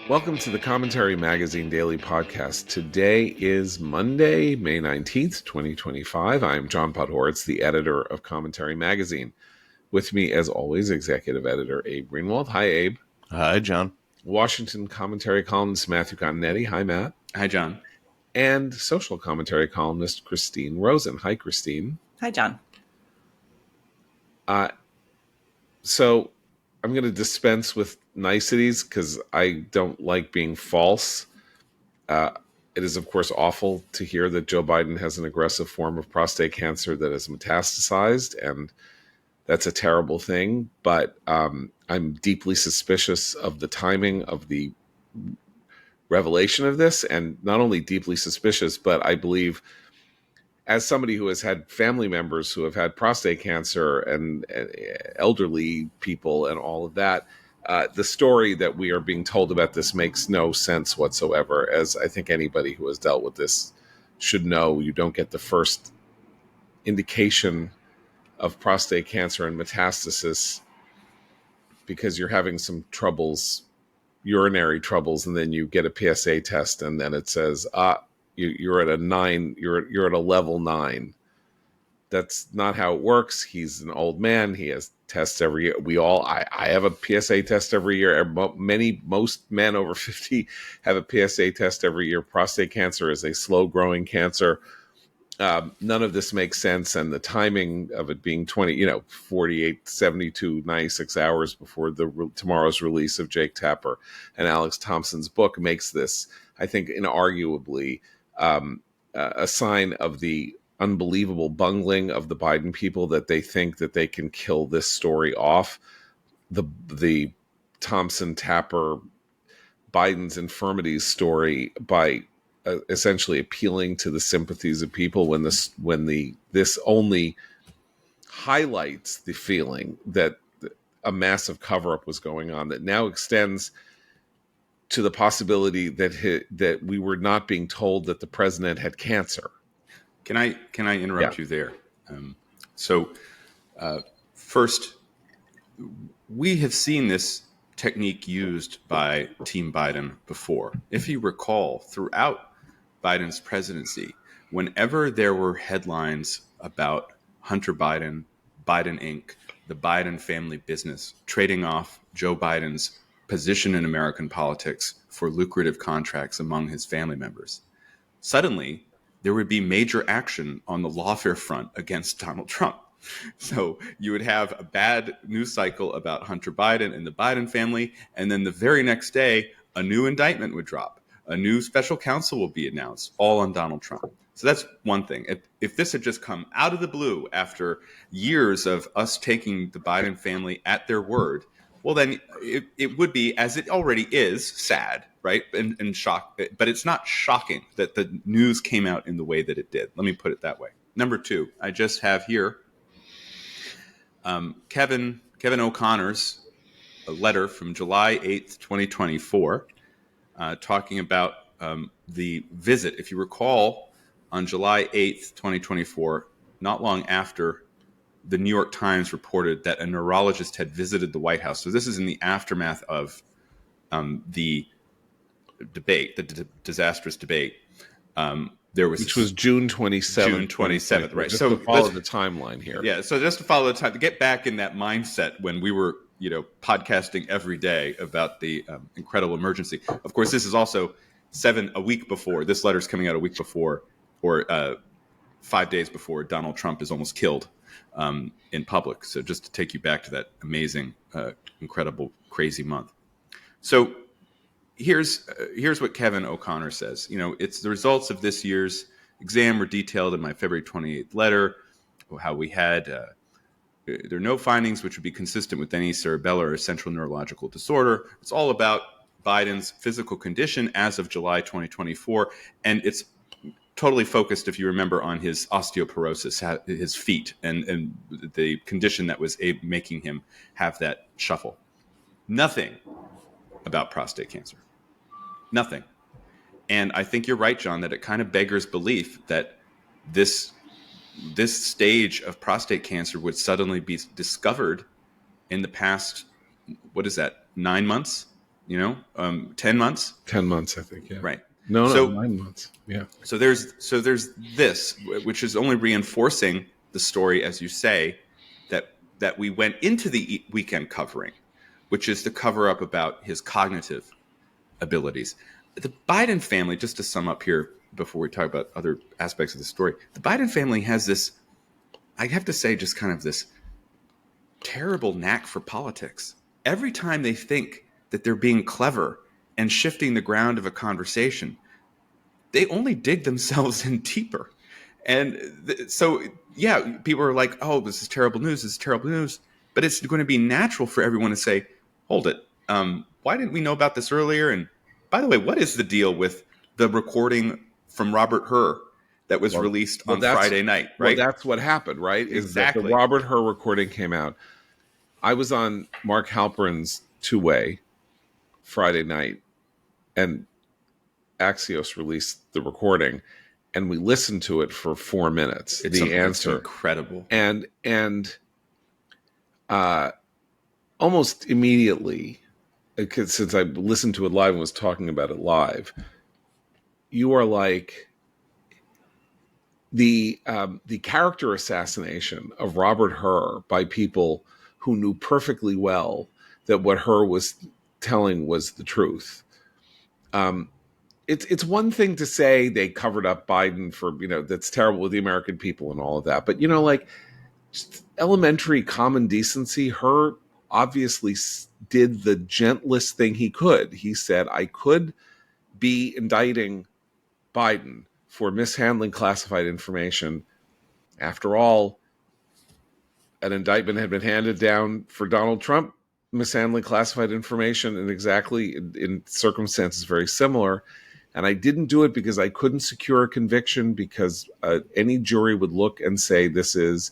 Welcome to the Commentary Magazine Daily Podcast. Today is Monday, May 19th, 2025. I'm John Podhoretz, the editor of Commentary Magazine. With me, as always, executive editor Abe Greenwald. Hi, Abe. Hi, John. Washington commentary columnist Matthew Continetti. Hi, Matt. Hi, John. And social commentary columnist Christine Rosen. Hi, Christine. Hi, John. So I'm going to dispense with niceties because I don't like being false. It is, of course, awful to hear that Joe Biden has an aggressive form of prostate cancer that is metastasized, and that's a terrible thing. But I'm deeply suspicious of the timing of the revelation of this, and not only deeply suspicious, but I believe, as somebody who has had family members who have had prostate cancer and elderly people and all of that, the story that we are being told about this makes no sense whatsoever. As I think anybody who has dealt with this should know, you don't get the first indication of prostate cancer and metastasis because you're having some troubles, urinary troubles, and then you get a PSA test, and then it says, you're at a 9, you're at a level 9. That's not how it works. He's an old man. He has tests every year. I have a PSA test every year. Most men over 50 have a PSA test every year. Prostate cancer is a slow growing cancer. None of this makes sense. And the timing of it being 48, 72, 96 hours before tomorrow's release of Jake Tapper and Alex Thompson's book makes this, I think, inarguably a sign of the unbelievable bungling of the Biden people, that they think that they can kill this story off. The Thompson Tapper Biden's infirmities story by essentially appealing to the sympathies of people when this only highlights the feeling that a massive cover-up was going on, that now extends to the possibility that we were not being told that the president had cancer. Can I interrupt you there? First, we have seen this technique used by Team Biden before. If you recall, throughout Biden's presidency, whenever there were headlines about Hunter Biden, Biden Inc., the Biden family business, trading off Joe Biden's position in American politics for lucrative contracts among his family members, suddenly there would be major action on the lawfare front against Donald Trump. So you would have a bad news cycle about Hunter Biden and the Biden family, and then the very next day, a new indictment would drop. A new special counsel will be announced, all on Donald Trump. So that's one thing. If this had just come out of the blue after years of us taking the Biden family at their word, well, then it would be, as it already is, sad, right? And shock. But it's not shocking that the news came out in the way that it did. Let me put it that way. Number two, I just have here Kevin O'Connor's letter from July 8th, 2024, talking about the visit. If you recall, on July 8th, 2024, not long after the New York Times reported that a neurologist had visited the White House. So this is in the aftermath of the debate, the disastrous debate. Which was June 27th. June 27th, right. Just to follow the timeline here. Yeah, so just to follow the time, to get back in that mindset when we were, podcasting every day about the incredible emergency. Of course, this is also a week before. This letter's coming out a week before, or 5 days before Donald Trump is almost killed in public. So just to take you back to that amazing, incredible, crazy month. So here's what Kevin O'Connor says. It's the results of this year's exam were detailed in my February 28th letter, how we had, there are no findings which would be consistent with any cerebellar or central neurological disorder. It's all about Biden's physical condition as of July 2024. And it's totally focused, if you remember, on his osteoporosis, his feet, and the condition that was making him have that shuffle. Nothing about prostate cancer. Nothing. And I think you're right, John, that it kind of beggars belief that this stage of prostate cancer would suddenly be discovered in the past, 9 months? 10 months. 10 months, I think. Yeah. Right. No, So 9 months. Yeah. So there's this, which is only reinforcing the story, as you say, that we went into the weekend covering, which is the cover up about his cognitive abilities. The Biden family, just to sum up here before we talk about other aspects of the story, the Biden family has this, I have to say, just kind of this terrible knack for politics. Every time they think that they're being clever and shifting the ground of a conversation, they only dig themselves in deeper. And so, yeah, people are like, oh, this is terrible news. This is terrible news. But it's going to be natural for everyone to say, hold it. Why didn't we know about this earlier? And by the way, what is the deal with the recording from Robert Hur that was released on Friday night, right? Well, that's what happened, right? Exactly. Is that the Robert Hur recording came out. I was on Mark Halperin's two-way Friday night, and Axios released the recording, and we listened to it for 4 minutes. It's incredible. And almost immediately, because since I listened to it live and was talking about it live, you are like the character assassination of Robert Hur by people who knew perfectly well that what Hur was telling was the truth. It's one thing to say they covered up Biden for, that's terrible with the American people and all of that. But, like just elementary common decency, Hur obviously did the gentlest thing he could. He said, I could be indicting Biden for mishandling classified information. After all, an indictment had been handed down for Donald Trump mishandling classified information in circumstances very similar. And I didn't do it because I couldn't secure a conviction, because any jury would look and say this is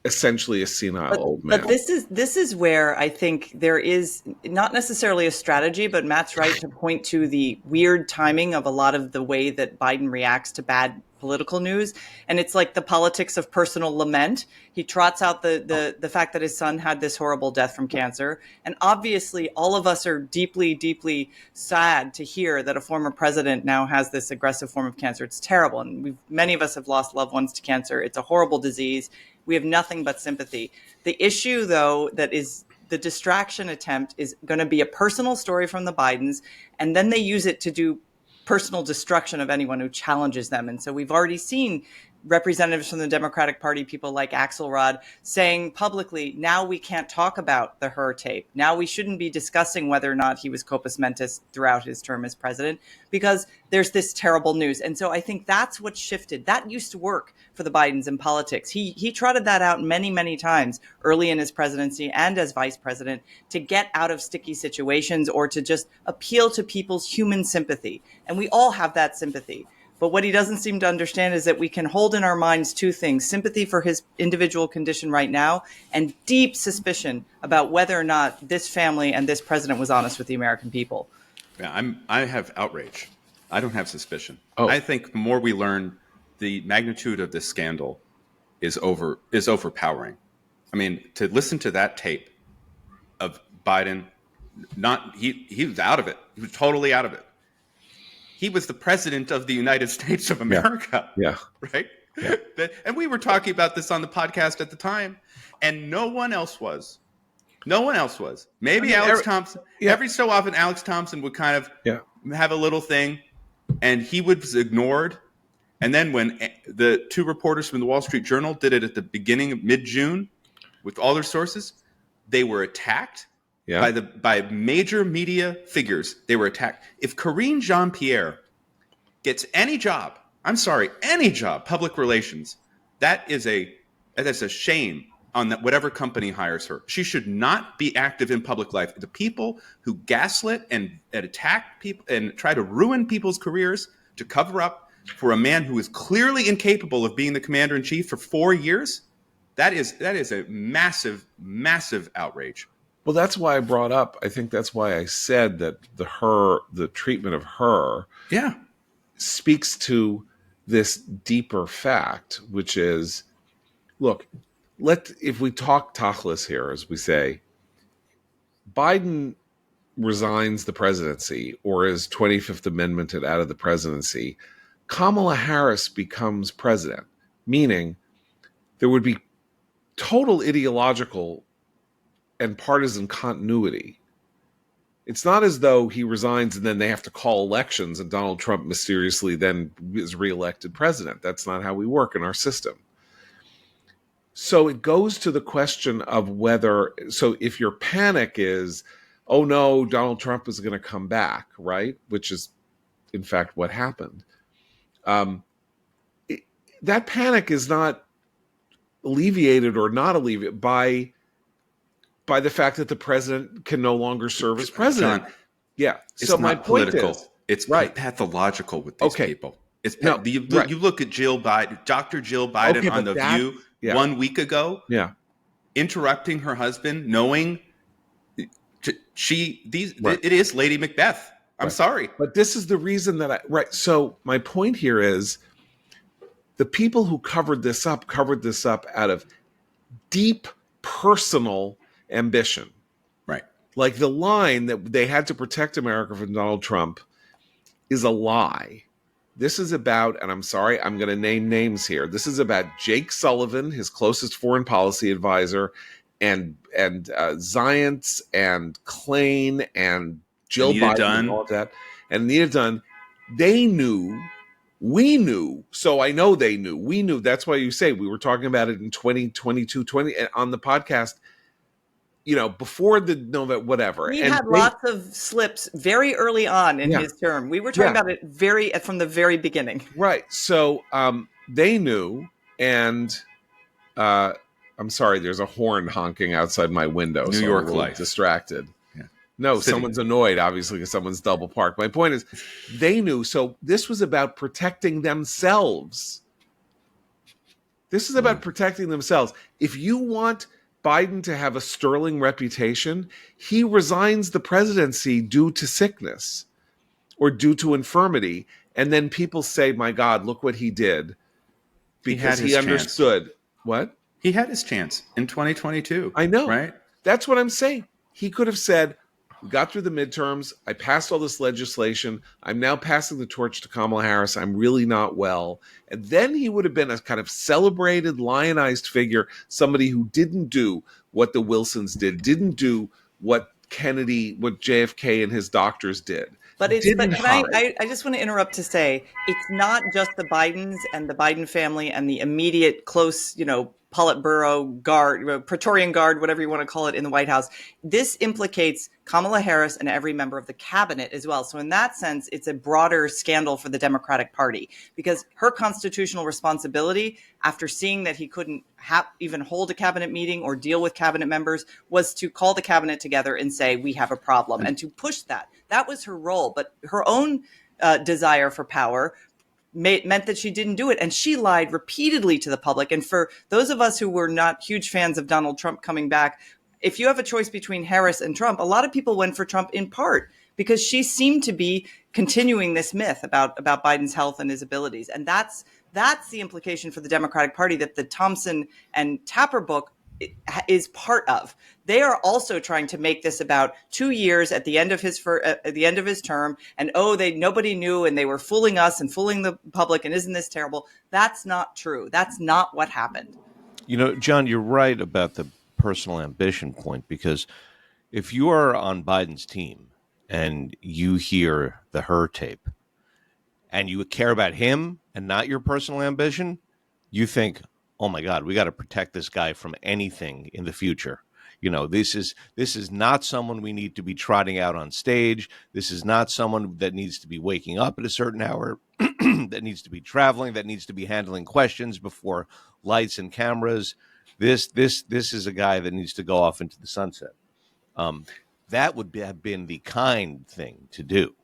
essentially a senile old man. But this is where I think there is not necessarily a strategy, but Matt's right to point to the weird timing of a lot of the way that Biden reacts to bad political news. And it's like the politics of personal lament. He trots out the fact that his son had this horrible death from cancer. And obviously all of us are deeply, deeply sad to hear that a former president now has this aggressive form of cancer. It's terrible. And many of us have lost loved ones to cancer. It's a horrible disease. We have nothing but sympathy. The issue, though, that is the distraction attempt is going to be a personal story from the Bidens, and then they use it to do personal destruction of anyone who challenges them. And so we've already seen representatives from the Democratic Party, people like Axelrod, saying publicly, now we can't talk about the Hur tape. Now we shouldn't be discussing whether or not he was corpus mentis throughout his term as president, because there's this terrible news. And so I think that's what shifted. That used to work for the Bidens in politics. He trotted that out many, many times early in his presidency and as vice president to get out of sticky situations or to just appeal to people's human sympathy. And we all have that sympathy. But what he doesn't seem to understand is that we can hold in our minds two things: sympathy for his individual condition right now and deep suspicion about whether or not this family and this president was honest with the American people. Yeah, I have outrage. I don't have suspicion. Oh. I think the more we learn, the magnitude of this scandal is overpowering. I mean, to listen to that tape of Biden, he was out of it. He was totally out of it. He was the president of the United States of America. Yeah. Right? Yeah. And we were talking about this on the podcast at the time, and no one else was. No one else was. Maybe Alex Thompson. Yeah. Every so often, Alex Thompson would kind of have a little thing, and he was ignored. And then when the two reporters from the Wall Street Journal did it at the beginning of mid-June with all their sources, they were attacked. Yeah. By major media figures. They were attacked. If Karine Jean-Pierre gets any job, public relations, that's a shame on whatever company hires her. She should not be active in public life. The people who gaslit and attack people and try to ruin people's careers to cover up for a man who is clearly incapable of being the commander-in-chief for 4 years, that is a massive, massive outrage. Well, that's why I brought up, I think that's why I said that the treatment of her speaks to this deeper fact, which is, look, if we talk tachlis here, as we say, Biden resigns the presidency or is 25th Amendmented out of the presidency, Kamala Harris becomes president, meaning there would be total ideological and partisan continuity. It's not as though he resigns and then they have to call elections and Donald Trump mysteriously then is reelected president. That's not how we work in our system. So it goes to the question of whether, so if your panic is, oh no, Donald Trump is going to come back, right? Which is, in fact, what happened. That panic is not alleviated or not alleviated by the fact that the president can no longer serve as president. John, yeah. It's so not my point political. is, it's right. pathological with these people. It's No, you right. look at Jill Biden, Dr. Jill Biden Okay, on but The View 1 week ago, interrupting her husband, knowing it is Lady Macbeth. I'm sorry. But this is the reason that so my point here is the people who covered this up out of deep personal ambition. Right. Like the line that they had to protect America from Donald Trump is a lie. This is about, and I'm sorry, I'm going to name names here. This is about Jake Sullivan, his closest foreign policy advisor, and Zients and Klain and Jill Anita Biden Dunn. and all of that. And Anita Dunn, they knew, we knew, so I know they knew. We knew. That's why you say we were talking about it in 2022, on the podcast, before the November, whatever. We had lots of slips very early on in his term. We were talking about it from the very beginning. Right. So they knew, and I'm sorry, there's a horn honking outside my window. New York I'm a life. Distracted. Yeah. No, City. Someone's annoyed, obviously, because someone's double parked. My point is, they knew. So this was about protecting themselves. This is about protecting themselves. If you want Biden to have a sterling reputation, he resigns the presidency due to sickness or due to infirmity. And then people say, my God, look what he did. Because he understood. Chance. What? He had his chance in 2022. I know. Right? That's what I'm saying. He could have said, we got through the midterms. I passed all this legislation. I'm now passing the torch to Kamala Harris. I'm really not well. And then he would have been a kind of celebrated, lionized figure, somebody who didn't do what the Wilsons did, didn't do what JFK and his doctors did. But I just want to interrupt to say it's not just the Bidens and the Biden family and the immediate close, Politburo guard, Praetorian Guard, whatever you want to call it in the White House. This implicates Kamala Harris and every member of the cabinet as well. So in that sense, it's a broader scandal for the Democratic Party because her constitutional responsibility after seeing that he couldn't even hold a cabinet meeting or deal with cabinet members was to call the cabinet together and say, we have a problem and to push that. That was her role. But her own desire for power meant that she didn't do it. And she lied repeatedly to the public. And for those of us who were not huge fans of Donald Trump coming back, if you have a choice between Harris and Trump, a lot of people went for Trump in part because she seemed to be continuing this myth about Biden's health and his abilities. And that's the implication for the Democratic Party that the Thompson and Tapper book is part of. They are also trying to make this about 2 years at the end of his term, and nobody knew, and they were fooling us and fooling the public, and isn't this terrible? That's not true. That's not what happened. John, you're right about the personal ambition point, because if you are on Biden's team and you hear the Her tape and you care about him and not your personal ambition, you think, oh my God, we got to protect this guy from anything in the future. This is not someone we need to be trotting out on stage. This is not someone that needs to be waking up at a certain hour, that needs to be traveling, that needs to be handling questions before lights and cameras. This is a guy that needs to go off into the sunset. That would have been the kind thing to do.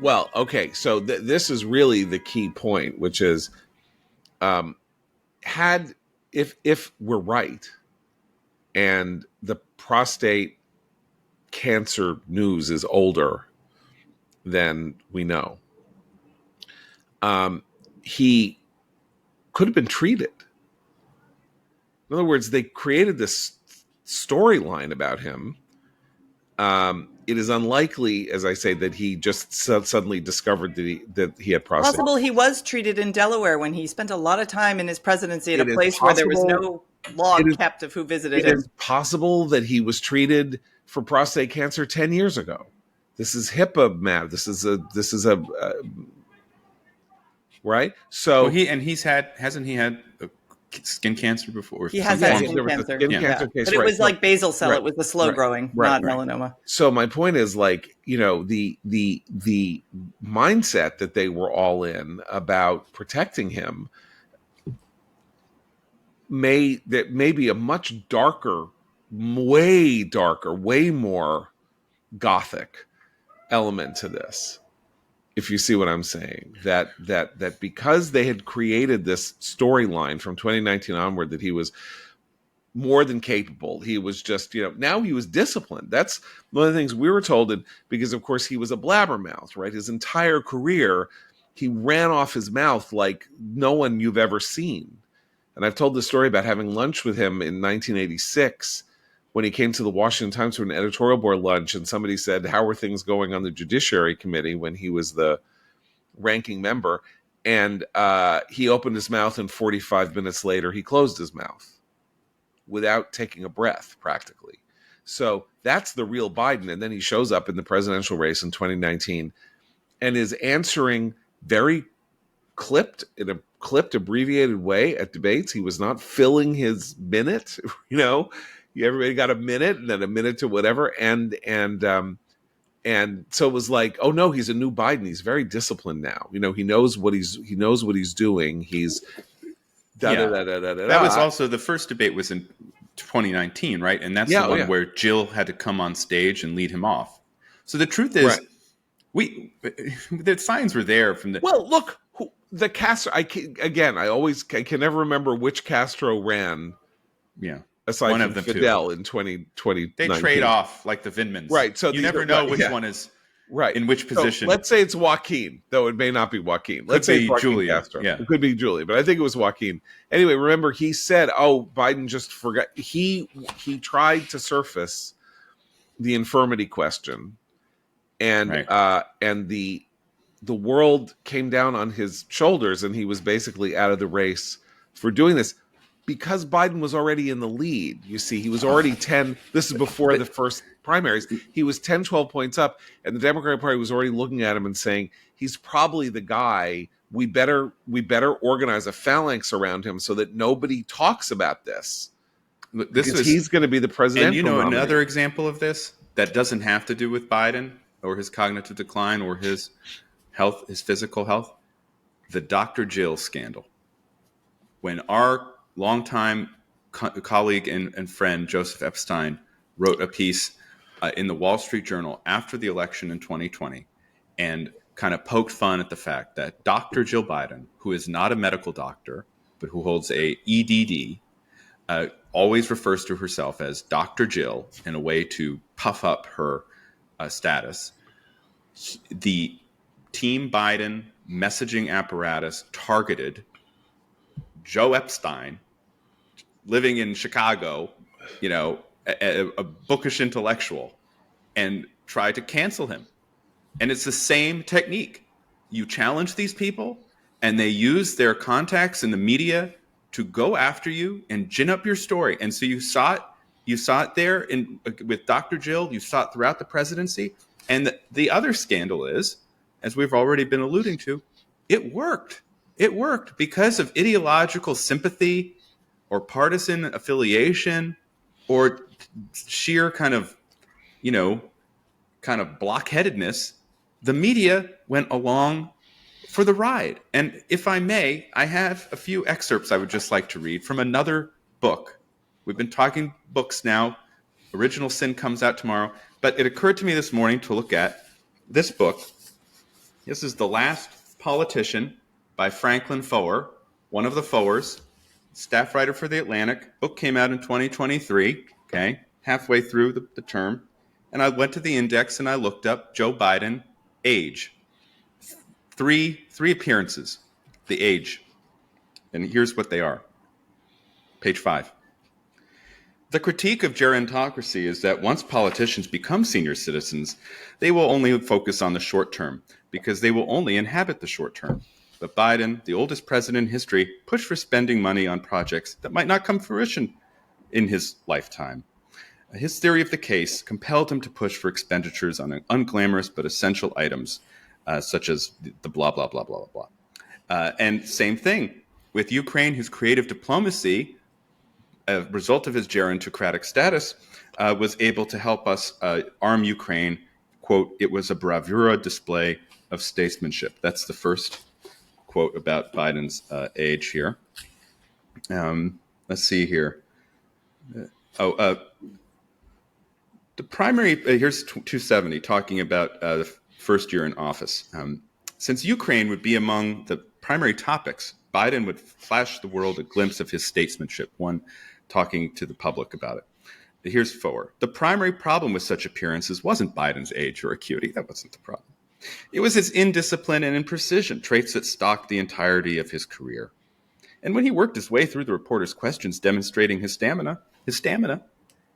Well, okay, so this is really the key point, which is, if we're right, and the prostate cancer news is older than we know, he could have been treated. In other words, they created this storyline about him It is unlikely, as I say, that he just suddenly discovered that he had prostate. Possible he was treated in Delaware when he spent a lot of time in his presidency at It a is place where there was possible- no log it is- kept of who visited It him. is possible that he was treated for prostate cancer 10 years ago. This is HIPAA matter. This is a right. So Well, hasn't he had skin cancer before? He has yeah, had there skin was a cancer. skin cancer case, But it right. was like basal cell. Right. It was the slow growing, Right. not melanoma. So my point is, like, the mindset that they were all in about protecting him may be a much darker, way more gothic element to this. If you see what I'm saying, that because they had created this storyline from 2019 onward that he was more than capable, he was just, now he was disciplined. That's one of the things we were told, because of course he was a blabbermouth, right? His entire career, he ran off his mouth like no one you've ever seen. And I've told this story about having lunch with him in 1986 when he came to the Washington Times for an editorial board lunch, and somebody said, how are things going on the Judiciary Committee, when he was the ranking member? And he opened his mouth, and 45 minutes later, he closed his mouth without taking a breath, practically. So that's the real Biden. And then he shows up in the presidential race in 2019 and is answering very in a clipped, abbreviated way at debates. He was not filling his minute, everybody got a minute and then a minute to whatever. And so it was like, oh no, he's a new Biden. He's very disciplined now. He knows what he's doing. He's That was also the first debate was in 2019, right? And that's the one where Jill had to come on stage and lead him off. So the truth is, the signs were there from the. Well, look, the Castro. I can never remember which Castro ran. Yeah, aside one from of them Fidel in 2020. They trade off like the Vindmans, right? So you never know which one is right in which position. So let's say it's Joaquin, though it may not be Joaquin. Let's say it's Julia. Castro. Yeah, it could be Julia, but I think it was Joaquin. Anyway, remember he said, "Oh, Biden just forgot." He tried to surface the infirmity question, and the world came down on his shoulders, and he was basically out of the race for doing this. Because Biden was already in the lead, you see, he was already 10. This is before the first primaries. He was 10, 12 points up, and the Democratic Party was already looking at him and saying, he's probably the guy. We better organize a phalanx around him so that nobody talks about this. He's going to be the presidential nominee. Another example of this that doesn't have to do with Biden or his cognitive decline or his health, his physical health, the Dr. Jill scandal. When our longtime colleague and friend Joseph Epstein wrote a piece in the Wall Street Journal after the election in 2020 and kind of poked fun at the fact that Dr. Jill Biden, who is not a medical doctor, but who holds a EDD, always refers to herself as Dr. Jill in a way to puff up her status. The Team Biden messaging apparatus targeted Joe Epstein, living in Chicago, a bookish intellectual, and try to cancel him. And it's the same technique. You challenge these people, and they use their contacts in the media to go after you and gin up your story. And so you saw it there with Dr. Jill. You saw it throughout the presidency. And the other scandal is, as we've already been alluding to, it worked. It worked because of ideological sympathy or partisan affiliation or sheer kind of blockheadedness. The media went along for the ride. And if I may, I have a few excerpts I would just like to read from another book. We've been talking books now. Original Sin comes out tomorrow. But it occurred to me this morning to look at this book. This is The Last Politician by Franklin Foer, one of the Foers, staff writer for The Atlantic. Book came out in 2023, halfway through the term. And I went to the index and I looked up Joe Biden, age. Three appearances, the age. And here's what they are. Page 5. The critique of gerontocracy is that once politicians become senior citizens, they will only focus on the short term because they will only inhabit the short term. But Biden, the oldest president in history, pushed for spending money on projects that might not come to fruition in his lifetime. His theory of the case compelled him to push for expenditures on unglamorous but essential items, such as the blah, blah, blah, blah, blah. And same thing with Ukraine, whose creative diplomacy, a result of his gerontocratic status, was able to help us arm Ukraine. Quote, "It was a bravura display of statesmanship." That's the first quote about Biden's age here. Let's see here. The primary, here's 270, talking about the first year in office. Since Ukraine would be among the primary topics, Biden would flash the world a glimpse of his statesmanship, one talking to the public about it. Here's 4. The primary problem with such appearances wasn't Biden's age or acuity. That wasn't the problem. It was his indiscipline and imprecision, traits that stalked the entirety of his career. And when he worked his way through the reporter's questions demonstrating his stamina,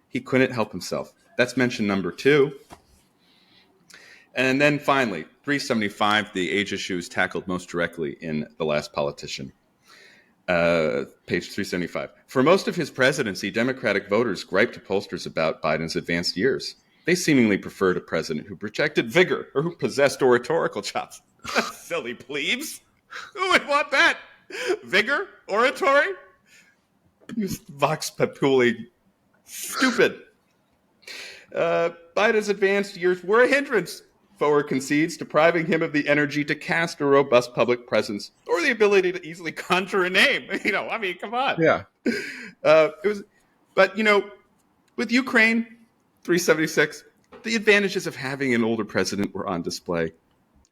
he couldn't help himself. That's mention number 2. And then finally, 375, the age issue is tackled most directly in The Last Politician. Page 375. For most of his presidency, Democratic voters griped to pollsters about Biden's advanced years. They seemingly preferred a president who projected vigor or who possessed oratorical chops. Silly plebes. Who would want that? Vigor? Oratory? You vox populi. Stupid. Biden's advanced years were a hindrance, Foer concedes, depriving him of the energy to cast a robust public presence or the ability to easily conjure a name. Come on. Yeah. But with Ukraine, 376, the advantages of having an older president were on display.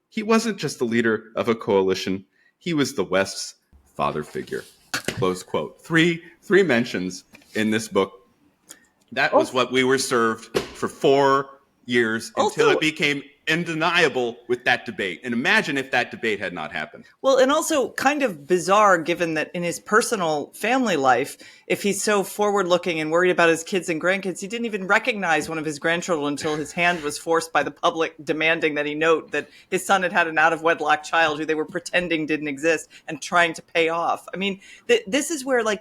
He wasn't just the leader of a coalition. He was the West's father figure. Close quote. Three mentions in this book. That was what we were served for 4 years until it became undeniable with that debate. And imagine if that debate had not happened. Well, and also kind of bizarre given that in his personal family life, if he's so forward looking and worried about his kids and grandkids, he didn't even recognize one of his grandchildren until his hand was forced by the public demanding that he note that his son had an out of wedlock child who they were pretending didn't exist and trying to pay off. I mean, this is where the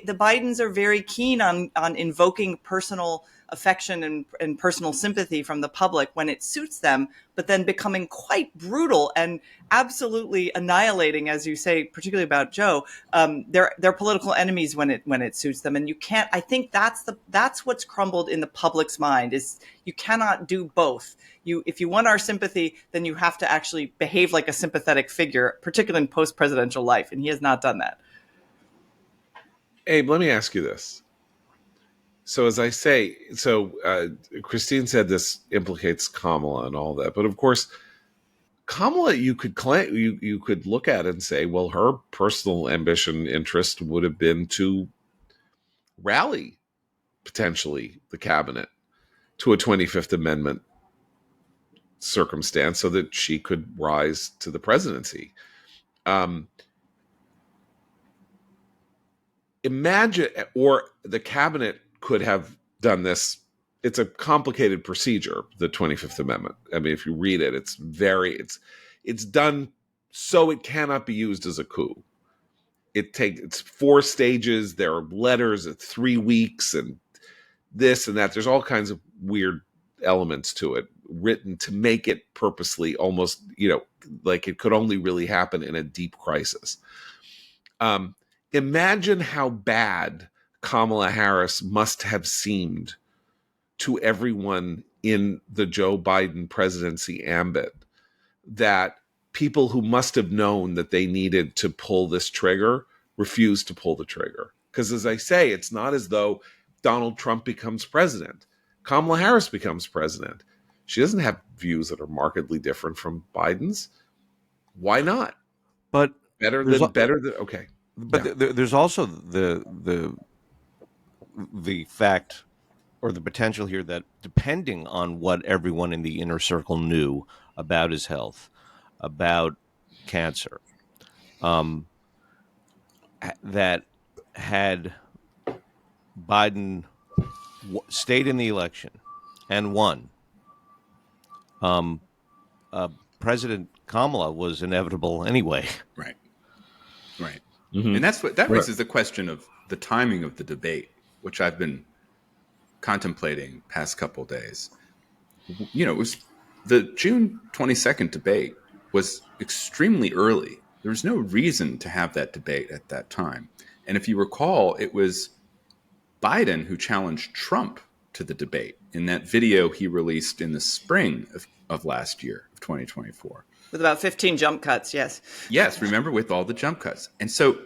Bidens are very keen on invoking personal affection and personal sympathy from the public when it suits them, but then becoming quite brutal and absolutely annihilating, as you say, particularly about Joe, their political enemies when it suits them. And you can't. I think that's what's crumbled in the public's mind is you cannot do both. If you want our sympathy, then you have to actually behave like a sympathetic figure, particularly in post-presidential life, and he has not done that. Abe, let me ask you this. So as I say, Christine said this implicates Kamala and all that, but of course, Kamala, you could claim you could look at it and say, well, her personal ambition, interest would have been to rally potentially the cabinet to a 25th Amendment circumstance so that she could rise to the presidency. Imagine, or the cabinet could have done this. It's a complicated procedure, the 25th Amendment. I mean, if you read it, it's done so it cannot be used as a coup. It's 4 stages. There are letters at 3 weeks and this and that. There's all kinds of weird elements to it written to make it purposely almost, like it could only really happen in a deep crisis. Imagine how bad Kamala Harris must have seemed to everyone in the Joe Biden presidency ambit, that people who must have known that they needed to pull this trigger refused to pull the trigger. Because as I say, it's not as though Donald Trump becomes president. Kamala Harris becomes president. She doesn't have views that are markedly different from Biden's. Why not? But better than okay. But yeah. There's also the fact or the potential here that depending on what everyone in the inner circle knew about his health, about cancer, that had Biden stayed in the election and won, President Kamala was inevitable anyway. Right. Right. Mhm. And that Right. raises the question of the timing of the debate, which I've been contemplating past couple days. It was the June 22nd debate was extremely early. There was no reason to have that debate at that time. And if you recall, it was Biden who challenged Trump to the debate in that video he released in the spring of last year, of 2024. With about 15 jump cuts, yes. Yes, remember, with all the jump cuts. And so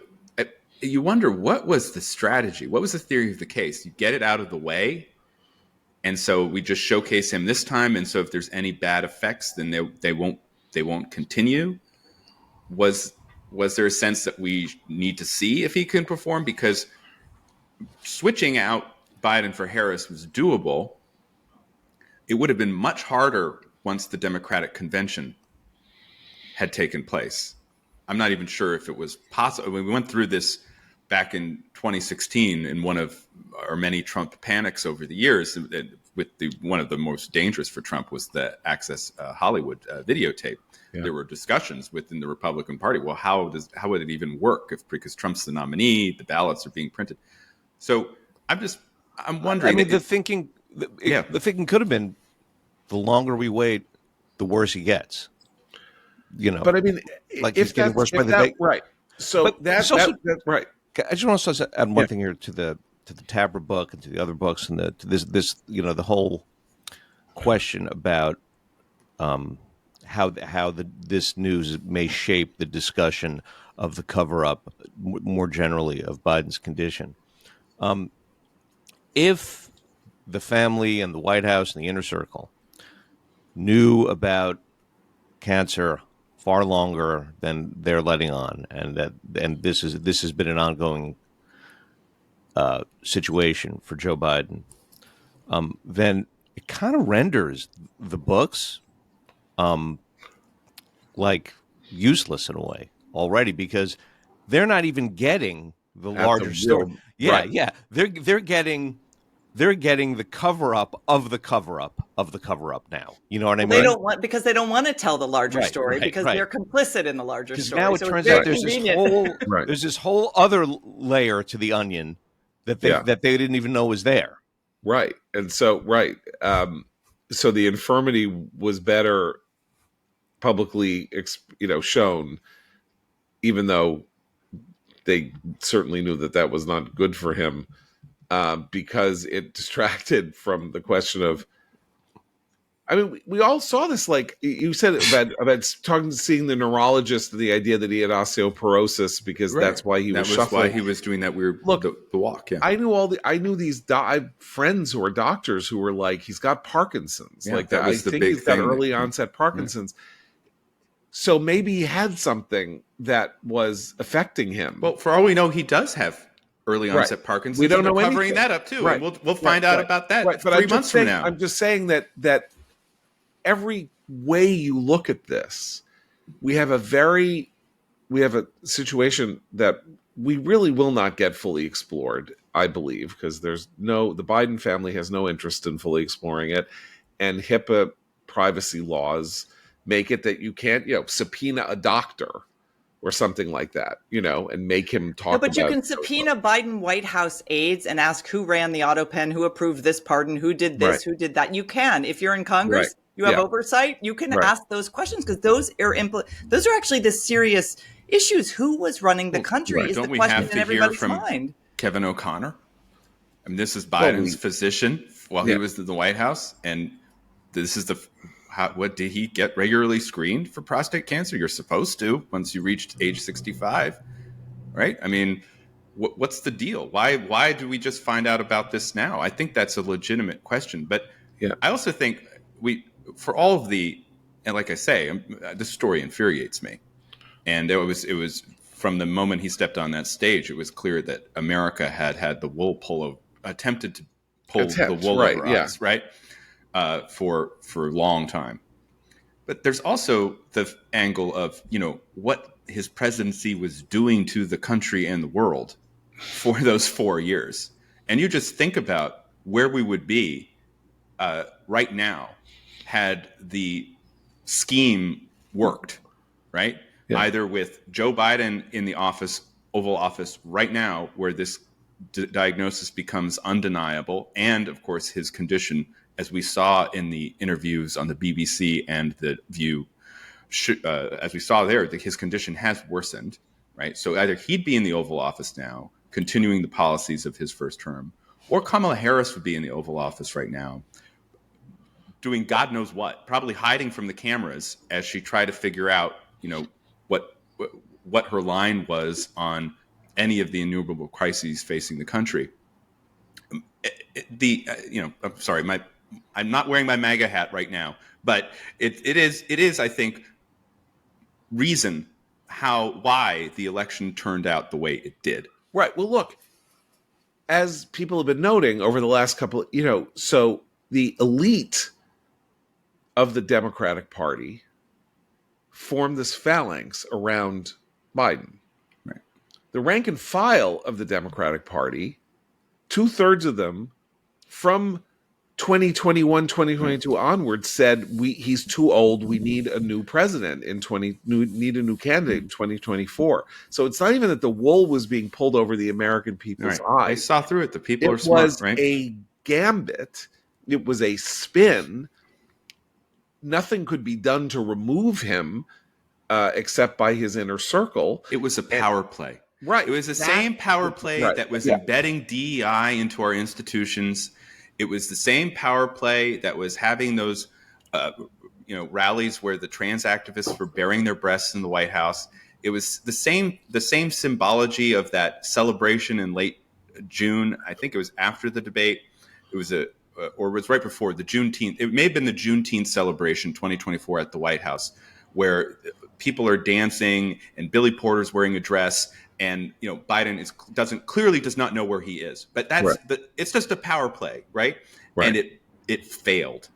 you wonder, what was the strategy? What was the theory of the case? You get it out of the way, and so we just showcase him this time, and so if there's any bad effects, then they won't continue. Was there a sense that we need to see if he can perform? Because switching out Biden for Harris was doable. It would have been much harder once the Democratic convention had taken place. I'm not even sure if it was possible. We went through this back in 2016 in one of our many Trump panics over the years. With one of the most dangerous for Trump was the Access Hollywood videotape. Yeah. There were discussions within the Republican Party. Well, how would it even work because Trump's the nominee, the ballots are being printed. So I'm wondering. I mean, the thinking could have been, the longer we wait, the worse he gets. But I mean, like he's getting worse by the day, right? So that's right. I just want to add one thing here to the Tabra book and to the other books and to this the whole question about how this news may shape the discussion of the cover-up more generally of Biden's condition. If the family and the White House and the inner circle knew about cancer far longer than they're letting on, and this has been an ongoing situation for Joe Biden, then it kind of renders the books like useless in a way already, because they're not even getting the larger story. They're getting the cover up of the cover up of the cover up now. You know what I mean? They don't want to tell the larger story because they're complicit in the larger story. Now it turns out there's this whole other layer to the onion that they didn't even know was there. Right. And so so the infirmity was better publicly shown, even though they certainly knew that was not good for him. Because it distracted from the question of, I mean, we all saw this, like you said about seeing the neurologist, and the idea that he had osteoporosis because that's why he was shuffling. That was why he was doing that weird the walk. Yeah, I knew these friends who were doctors who were like, he's got Parkinson's. Yeah, like that. I think he's got early onset Parkinson's. Yeah. So maybe he had something that was affecting him. Well, for all we know, he does have early onset Parkinson's. We don't know covering anything. That up too. Right. And we'll find out about that 3 months from now. I'm just saying that every way you look at this, we have a situation that we really will not get fully explored, I believe, because the Biden family has no interest in fully exploring it, and HIPAA privacy laws make it that you can't, subpoena a doctor or something like that, and make him talk. But you can subpoena Biden White House aides and ask who ran the auto pen, who approved this pardon, who did this, who did that. You can, if you're in Congress, you have oversight. You can ask those questions because those are actually the serious issues. Who was running the country is the question in everybody's mind. Kevin O'Connor. I mean, this is Biden's physician while he was in the White House, and this is what did he get regularly screened for prostate cancer? You're supposed to once you reached age 65, right? I mean, what's the deal? Why do we just find out about this now? I think that's a legitimate question, but I also think for all of and like I say, this story infuriates me, and it was from the moment he stepped on that stage, it was clear that America had attempted to pull the wool over us, right? For a long time. But there's also the angle of, what his presidency was doing to the country and the world for those 4 years. And you just think about where we would be right now had the scheme worked, right? Yeah. Either with Joe Biden in the Oval Office right now, where this diagnosis becomes undeniable, and of course his condition, as we saw in the interviews on the BBC and the View, as we saw there, that his condition has worsened, right? So either he'd be in the Oval Office now, continuing the policies of his first term, or Kamala Harris would be in the Oval Office right now, doing God knows what, probably hiding from the cameras as she tried to figure out, what her line was on any of the innumerable crises facing the country. I'm sorry, I'm not wearing my MAGA hat right now, but it is, I think, reason why the election turned out the way it did. Right. Well, look, as people have been noting over the last couple, so the elite of the Democratic Party formed this phalanx around Biden. Right. The rank and file of the Democratic Party, 2/3 of them from 2021, 2022 onward said he's too old. We need a new president need a new candidate in 2024. So it's not even that the wool was being pulled over the American people's eyes. They saw through it. The people are It smart, was right? a gambit. It was a spin. Nothing could be done to remove him except by his inner circle. It was a power play. Right. It was the same power play that was embedding DEI into our institutions. It was the same power play that was having those, rallies where the trans activists were baring their breasts in the White House. It was the same symbology of that celebration in late June. I think it was after the debate. It was or it was right before the Juneteenth. It may have been the Juneteenth celebration 2024 at the White House, where people are dancing and Billy Porter's wearing a dress, and Biden does not know where he is. But it's just a power play, right? And it failed.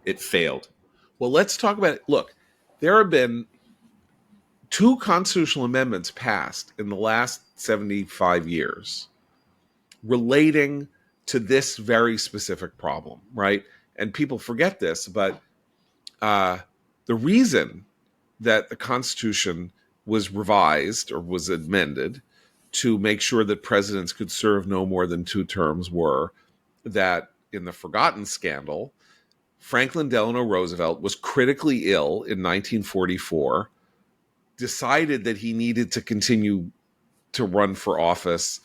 It failed. Well, let's talk about it. Look, there have been 2 constitutional amendments passed in the last 75 years relating to this very specific problem, right? And people forget this, but the reason that the Constitution was revised or was amended to make sure that presidents could serve no more than 2 terms were that in the forgotten scandal, Franklin Delano Roosevelt was critically ill in 1944, decided that he needed to continue to run for office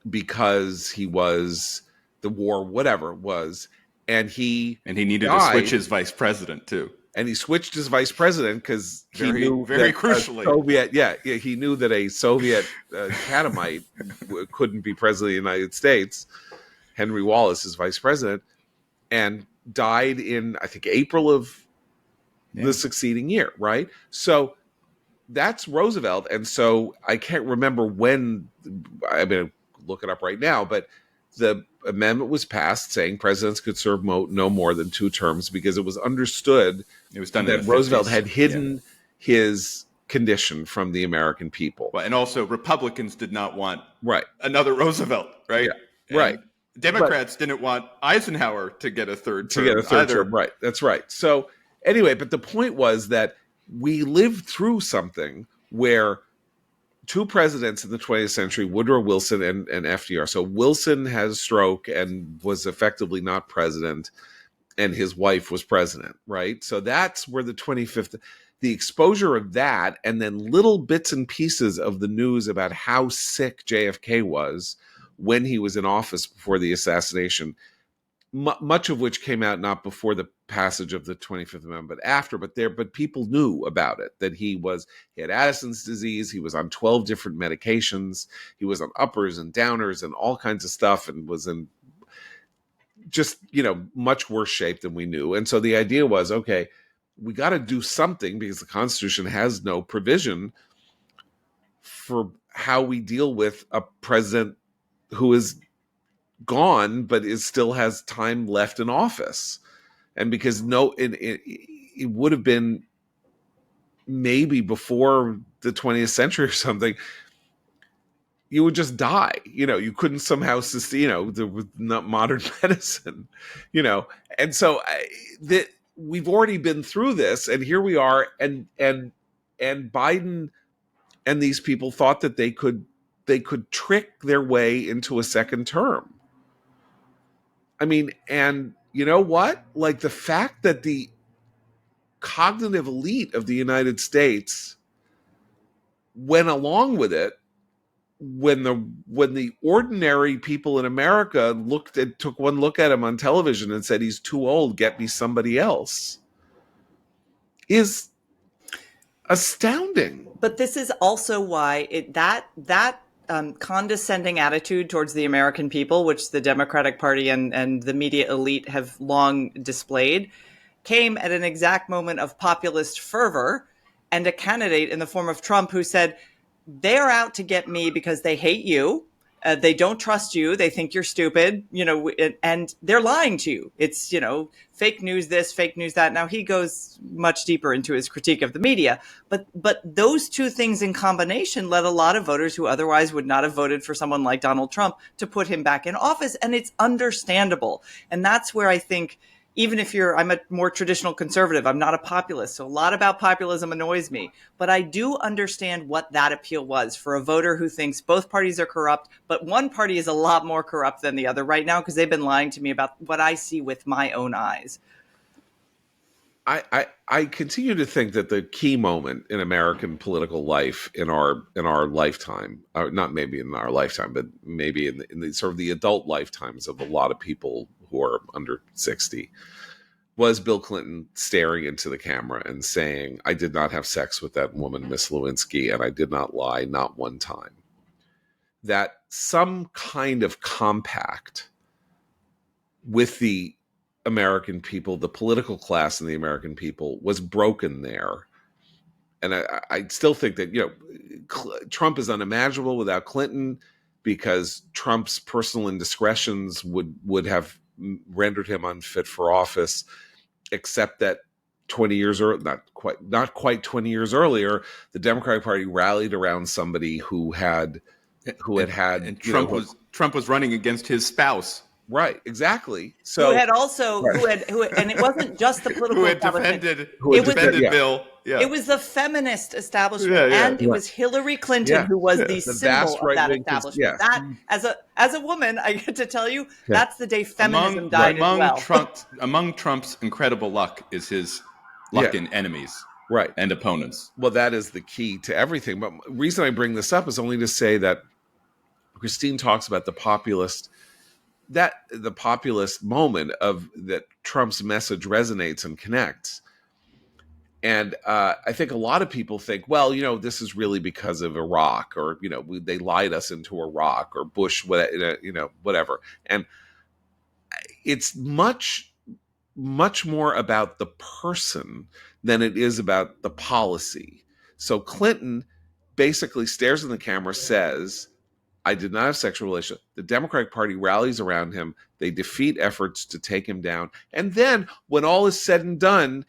because he was the war, whatever it was, and he needed died. To switch his vice president too. And he switched his vice president because he knew very crucially, he knew that a Soviet catamite couldn't be president of the United States. Henry Wallace is vice president, and died in, I think, April of the succeeding year, right? So that's Roosevelt. And so I can't remember when, I'm going to look it up right now, but the amendment was passed saying presidents could serve no more than 2 terms because it was understood it was done that Roosevelt had hidden his condition from the American people. Well, and also Republicans did not want right another Roosevelt, right? Yeah. Right. Democrats didn't want Eisenhower to get a third term. Right. That's right. So anyway, but the point was that we lived through something where 2 presidents in the 20th century, Woodrow Wilson and FDR. So Wilson has a stroke and was effectively not president, and his wife was president, right? So that's where the 25th, the exposure of that, and then little bits and pieces of the news about how sick JFK was when he was in office before the assassination, much of which came out not before the passage of the 25th Amendment, but after. But people knew about it, that he had Addison's disease, he was on 12 different medications, he was on uppers and downers and all kinds of stuff, and was in just much worse shape than we knew. And so the idea was, okay, we got to do something because the Constitution has no provision for how we deal with a president who is gone but still has time left in office. And because it would have been maybe before the 20th century or something, you would just die. You couldn't somehow sustain, with not modern medicine, and so we've already been through this, and here we are, and Biden and these people thought that they could trick their way into a second term. I mean, and you know what? Like, the fact that the cognitive elite of the United States went along with it, when the ordinary people in America took one look at him on television and said, he's too old, get me somebody else, is astounding. But this is also why that condescending attitude towards the American people, which the Democratic Party and the media elite have long displayed, came at an exact moment of populist fervor, and a candidate in the form of Trump who said, they're out to get me because they hate you. They don't trust you. They think you're stupid, and they're lying to you. It's, fake news this, fake news that. Now, he goes much deeper into his critique of the media, but those two things in combination led a lot of voters who otherwise would not have voted for someone like Donald Trump to put him back in office. And it's understandable. And that's where I think, even if I'm a more traditional conservative, I'm not a populist, so a lot about populism annoys me. But I do understand what that appeal was for a voter who thinks both parties are corrupt, but one party is a lot more corrupt than the other right now, because they've been lying to me about what I see with my own eyes. I continue to think that the key moment in American political life in our lifetime, not maybe in our lifetime, but maybe in the sort of the adult lifetimes of a lot of people who are under 60, was Bill Clinton staring into the camera and saying, I did not have sex with that woman, Miss Lewinsky, and I did not lie, not one time. That some kind of compact with the American people, the political class and the American people, was broken there. And I still think that, Trump is unimaginable without Clinton, because Trump's personal indiscretions would have rendered him unfit for office, except that 20 years or not quite 20 years earlier, the Democratic Party rallied around somebody who had and Trump was running against his spouse. Right, exactly. So who had also right. who had, and it wasn't just the political who had defended Bill. Yeah. It was the feminist establishment, and it was Hillary Clinton who was the symbol of that establishment. That, as a woman, I get to tell you, that's the day feminism died as well. Among Trump's incredible luck is his luck in enemies, right, and opponents. Well, that is the key to everything. But the reason I bring this up is only to say that Christine talks about the populist moment of that Trump's message resonates and connects. And I think a lot of people think, well, this is really because of Iraq, or, they lied us into Iraq, or Bush, whatever. And it's much, much more about the person than it is about the policy. So Clinton basically stares in the camera, says, I did not have sexual relations. The Democratic Party rallies around him. They defeat efforts to take him down. And then when all is said and done,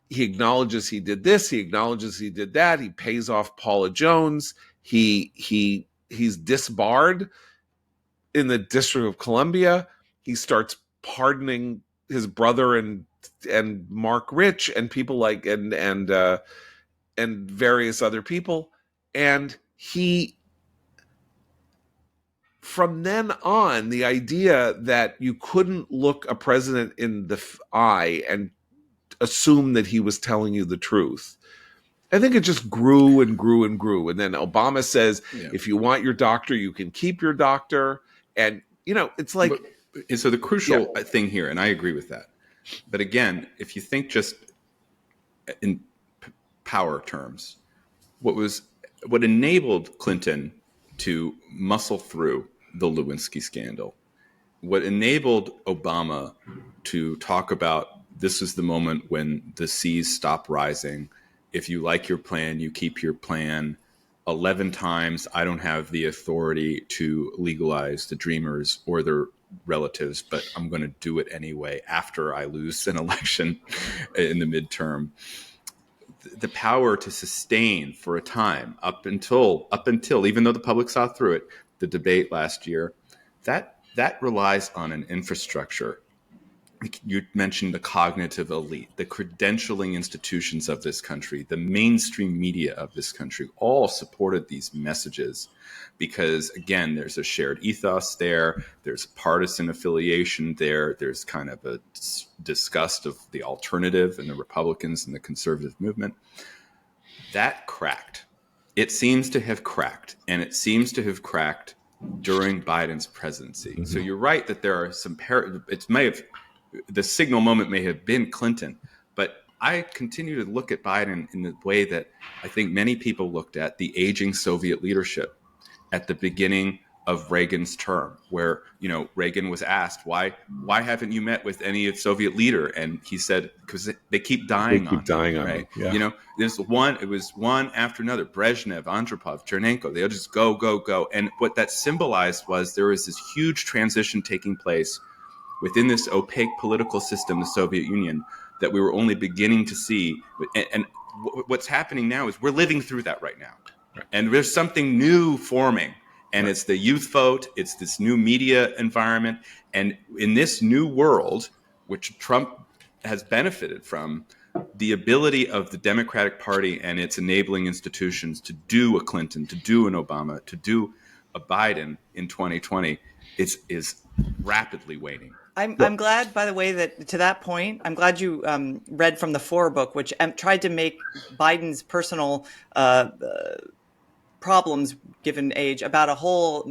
he acknowledges he did this. He acknowledges he did that. He pays off Paula Jones. He's disbarred in the District of Columbia. He starts pardoning his brother and Mark Rich and people like and various other people. And from then on, the idea that you couldn't look a president in the eye and assume that he was telling you the truth, I think it just grew and grew and grew. And then Obama says, if you want your doctor, you can keep your doctor. And, it's like... So the crucial thing here, and I agree with that. But again, if you think just in power terms, what enabled Clinton to muscle through the Lewinsky scandal, what enabled Obama to talk about this is the moment when the seas stop rising. If you like your plan, you keep your plan. 11 times, I don't have the authority to legalize the Dreamers or their relatives, but I'm going to do it anyway after I lose an election in the midterm. the power to sustain for a time up until even though the public saw through it, the debate last year, that relies on an infrastructure. You mentioned the cognitive elite, the credentialing institutions of this country, the mainstream media of this country all supported these messages because, again, there's a shared ethos there. There's partisan affiliation there. There's kind of a disgust of the alternative and the Republicans and the conservative movement. That cracked. It seems to have cracked, and it seems to have cracked during Biden's presidency. Mm-hmm. So you're right that there are some the signal moment may have been Clinton, but I continue to look at Biden in the way that I think many people looked at the aging Soviet leadership at the beginning of Reagan's term, where, you know, Reagan was asked, why haven't you met with any Soviet leader? And he said, because they keep dying on me. Yeah. You know, it was one after another, Brezhnev, Andropov, Chernenko, they'll just go. And what that symbolized was there was this huge transition taking place within this opaque political system, the Soviet Union, that we were only beginning to see. And what's happening now is we're living through that right now. Right. And there's something new forming. And it's the youth vote. It's this new media environment. And in this new world, which Trump has benefited from, the ability of the Democratic Party and its enabling institutions to do a Clinton, to do an Obama, to do a Biden in 2020 is rapidly waning. I'm glad, by the way, that to that point, I'm glad you read from the Four book, which tried to make Biden's personal problems, given age, about a whole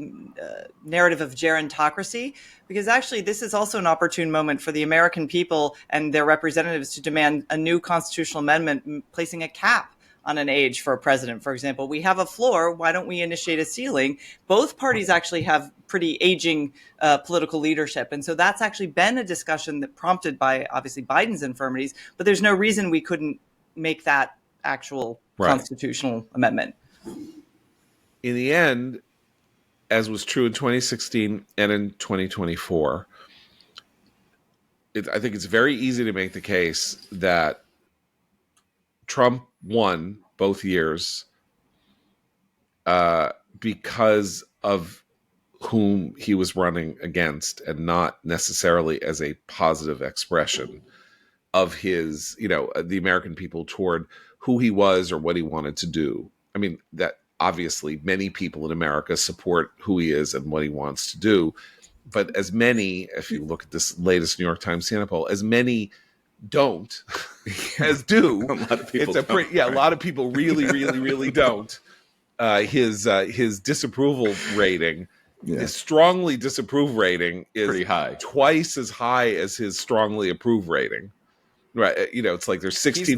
narrative of gerontocracy, because actually this is also an opportune moment for the American people and their representatives to demand a new constitutional amendment placing a cap on an age for a president. For example, we have a floor. Why don't we initiate a ceiling? Both parties actually have pretty aging political leadership. And so that's actually been a discussion that prompted by obviously Biden's infirmities, but there's no reason we couldn't make that actual constitutional amendment. In the end, as was true in 2016 and in 2024, I think it's very easy to make the case that Trump won both years because of whom he was running against, and not necessarily as a positive expression of his, the American people toward who he was or what he wanted to do. I mean, that obviously many people in America support who he is and what he wants to do. But as many, if you look at this latest New York Times CNN poll, as many don't as do. A lot of people a lot of people really don't. His disapproval rating, his strongly disapprove rating is pretty high, twice as high as his strongly approve rating. Right, it's like there's 16%. He's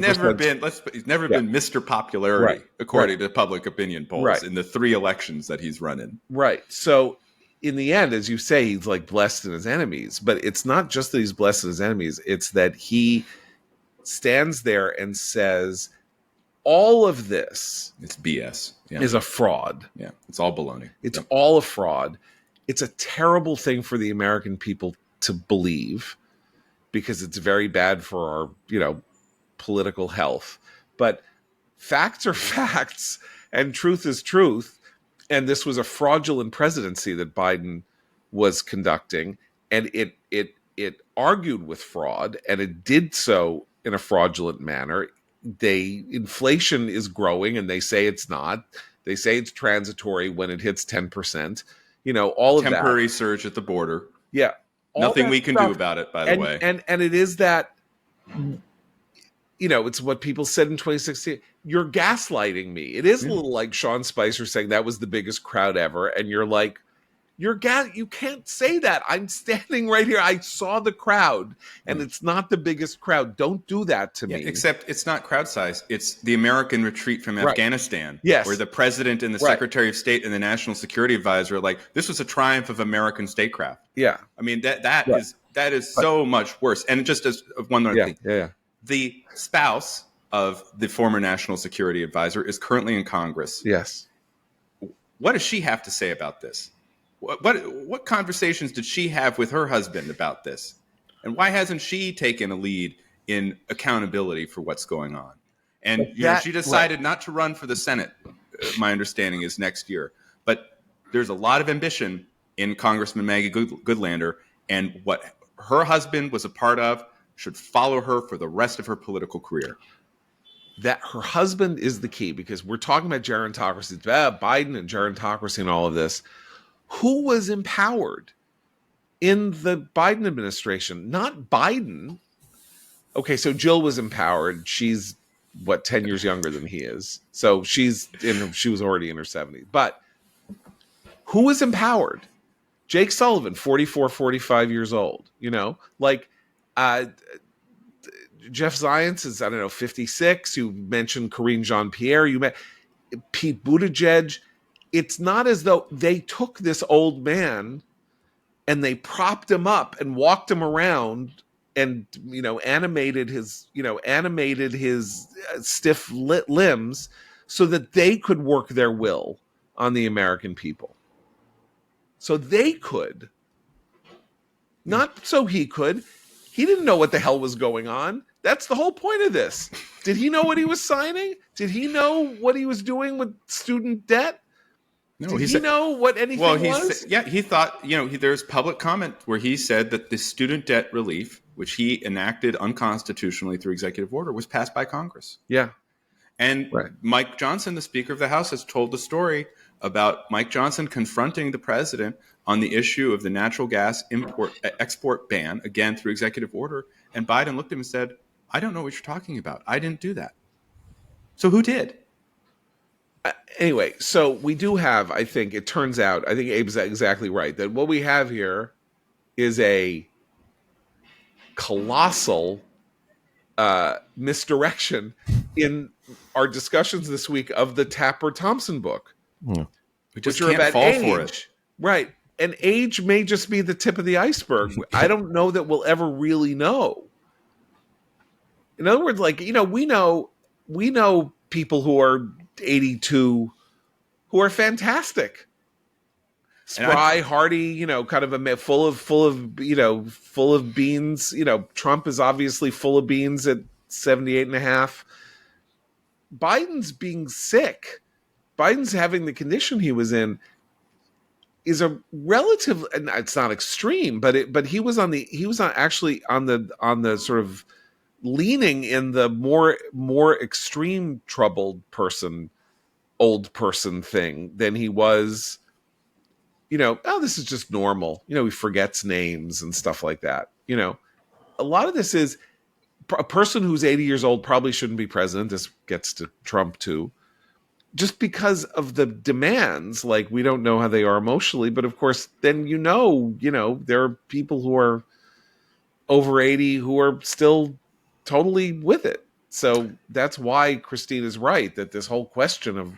never been Mr. Popularity according to public opinion polls in the 3 elections that he's run in. Right. So in the end, as you say, he's like blessed in his enemies. But it's not just that he's blessed in his enemies. It's that he stands there and says, all of this, it's BS, is a fraud. Yeah, it's all baloney. It's all a fraud. It's a terrible thing for the American people to believe, because it's very bad for our, political health. But facts are facts, and truth is truth. And this was a fraudulent presidency that Biden was conducting, and it argued with fraud, and it did so in a fraudulent manner. Inflation is growing, and they say it's not. They say it's transitory when it hits 10%. All of that. Temporary surge at the border. Yeah. Nothing we can do about it, by the way. And it is that, it's what people said in 2016. You're gaslighting me. It is a little like Sean Spicer saying that was the biggest crowd ever. And you're like, you can't say that. I'm standing right here. I saw the crowd, and it's not the biggest crowd. Don't do that to me. Except it's not crowd size. It's the American retreat from Afghanistan. Yes. Where the president and the Secretary of State and the National Security Advisor are like, this was a triumph of American statecraft. Yeah. I mean, that is so much worse. And just as one more thing. Yeah. The spouse of the former National Security Advisor is currently in Congress. Yes. What does she have to say about this? What conversations did she have with her husband about this? And why hasn't she taken a lead in accountability for what's going on? And she decided not to run for the Senate. My understanding is next year. But there's a lot of ambition in Congressman Maggie Goodlander, and what her husband was a part of should follow her for the rest of her political career. That her husband is the key, because we're talking about gerontocracy, Biden and gerontocracy and all of this. Who was empowered in the Biden administration? Not Biden. Okay, so Jill was empowered. She's 10 years younger than he is. So she was already in her 70s. But who was empowered? Jake Sullivan, 44, 45 years old. Jeff Zients is, 56. You mentioned Karine Jean-Pierre. You met Pete Buttigieg. It's not as though they took this old man and they propped him up and walked him around and animated his stiff limbs so that they could work their will on the American people. So they could, not so he could. He didn't know what the hell was going on. That's the whole point of this. Did he know what he was signing? Did he know what he was doing with student debt? No, Did he know what anything was? He thought, there's public comment where he said that the student debt relief, which he enacted unconstitutionally through executive order, was passed by Congress. Yeah. And right. Mike Johnson, the Speaker of the House, has told the story about Mike Johnson confronting the president on the issue of the natural gas export ban, again, through executive order. And Biden looked at him and said, I don't know what you're talking about. I didn't do that. So who did? Anyway, so we do have, I think Abe's exactly right, that what we have here is a colossal misdirection in our discussions this week of the Tapper-Thompson book. We just which are can't about fall age. for it. Right. And age may just be the tip of the iceberg. I don't know that we'll ever really know. In other words, we know people who are 82 who are fantastic. Spry, hardy, kind of full of beans. Trump is obviously full of beans at 78 and a half. Biden's being sick. Biden's having the condition he was in is a relative, and it's not extreme, but he was actually on the sort of leaning in the more extreme troubled person, old person thing than he was, this is just normal. He forgets names and stuff like that. A lot of this is a person who's 80 years old probably shouldn't be president. This gets to Trump too. Just because of the demands, we don't know how they are emotionally, but of course, then there are people who are over 80 who are still totally with it. So that's why Christine is right, that this whole question of,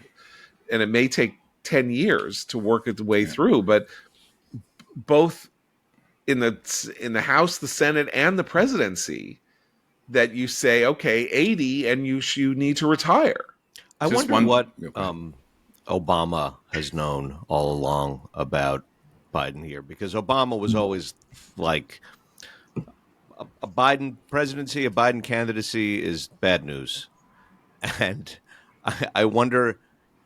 and it may take 10 years to work its way through, but both in the House, the Senate, and the presidency, that you say, okay, 80, and you need to retire. I wonder what Obama has known all along about Biden here, because Obama was always like, a Biden presidency, a Biden candidacy is bad news. And I wonder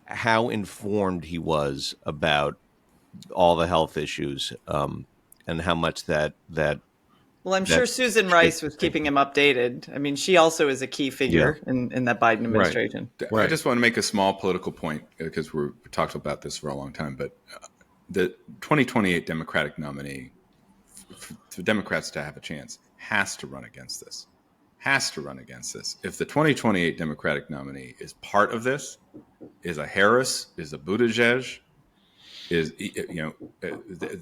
how informed he was about all the health issues, and how much that Well, I'm sure Susan Rice was keeping him updated. I mean, she also is a key figure in that Biden administration. Right. I just want to make a small political point, because we talked about this for a long time, but the 2028 Democratic nominee, for Democrats to have a chance, has to run against this. If the 2028 Democratic nominee is part of this, is a Harris, is a Buttigieg,